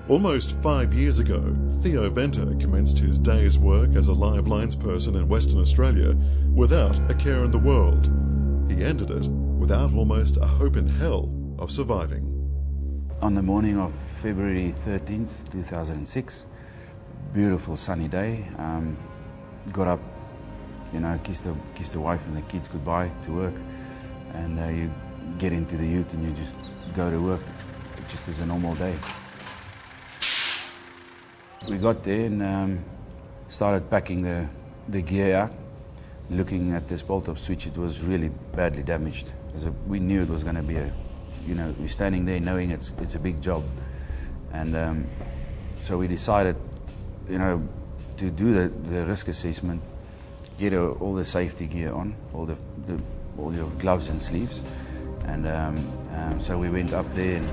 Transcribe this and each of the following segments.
Almost 5 years ago, Theo Venter commenced his day's work as a live linesperson in Western Australia without a care in the world. He ended it without almost a hope in hell of surviving. On the morning of February 13th, 2006, beautiful sunny day, got up, kissed the wife and the kids goodbye to work, and you get into the ute and you just go to work just as a normal day. We got there and started packing the gear out. Looking at this bolt-up switch, it was really badly damaged. We knew it was going to be we're standing there knowing it's a big job. And so we decided, to do the risk assessment, get all the safety gear on, all your gloves and sleeves. And so we went up there and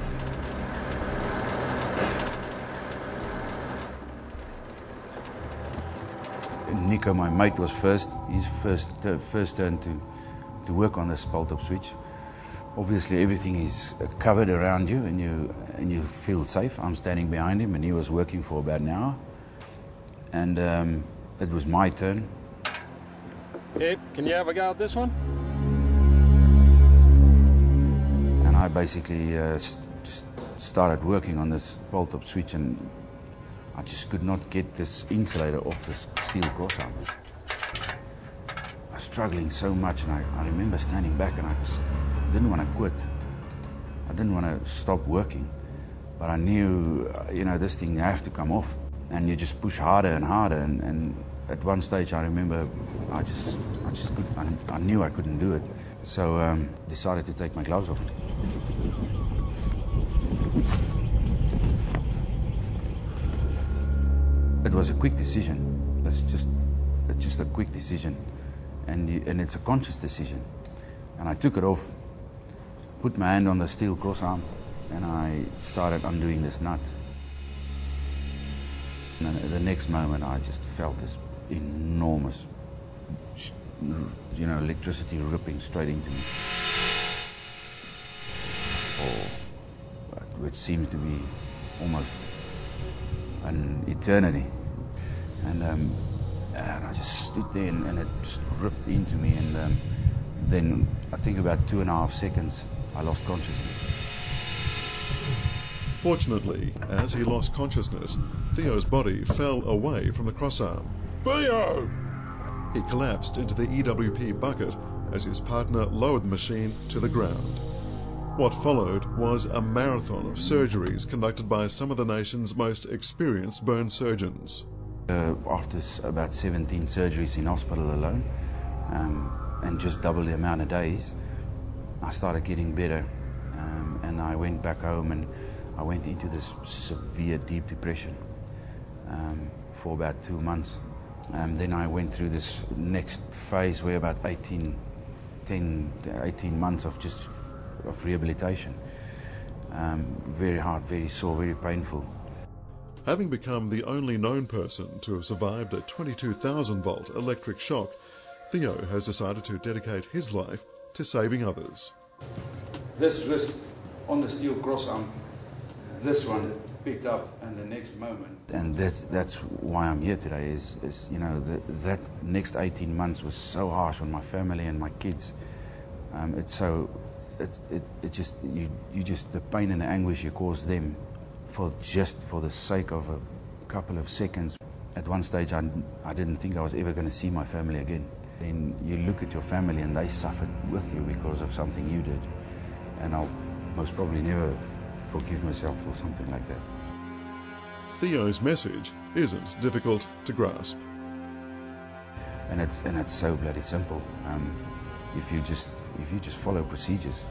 Nico, my mate, was his first turn to work on this bolt-up switch. Obviously everything is covered around you and you feel safe. I'm standing behind him and he was working for about an hour. And it was my turn. Hey, can you have a go at this one? And I basically just started working on this bolt-up switch, and I just could not get this insulator off this steel crossarm. I was struggling so much, and I remember standing back and I just didn't want to quit. I didn't want to stop working, but I knew, this thing have to come off. And you just push harder and harder, and at one stage I remember I knew I couldn't do it. So decided to take my gloves off. It was a quick decision. It's just a quick decision, and it's a conscious decision. And I took it off, put my hand on the steel crossarm, and I started undoing this nut. And the next moment I just felt this enormous, electricity ripping straight into me. Which seemed to be almost an eternity. And I just stood there and it just ripped into me, and then I think about 2.5 seconds I lost consciousness. Fortunately, as he lost consciousness, Theo's body fell away from the crossarm. Theo! He collapsed into the EWP bucket as his partner lowered the machine to the ground. What followed was a marathon of surgeries conducted by some of the nation's most experienced burn surgeons. After about 17 surgeries in hospital alone, and just double the amount of days, I started getting better, and I went back home and I went into this severe deep depression for about 2 months. Then I went through this next phase where about 18 months of rehabilitation. Very hard, very sore, very painful. Having become the only known person to have survived a 22,000 volt electric shock, Theo has decided to dedicate his life to saving others. This wrist on the steel crossarm, this one picked up, and the next moment. And that's why I'm here today. Is that next 18 months was so harsh on my family and my kids. The pain and the anguish you cause them for the sake of a couple of seconds. At one stage, I didn't think I was ever going to see my family again. Then you look at your family and they suffered with you because of something you did, and I'll most probably never forgive myself for something like that. Theo's message isn't difficult to grasp. And it's so bloody simple. If you just follow procedures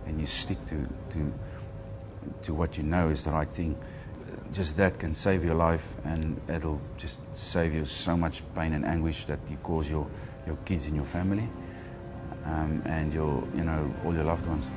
and you stick to what you know is the right thing, just that can save your life, and it'll just save you so much pain and anguish that you cause your kids and your family, and all your loved ones.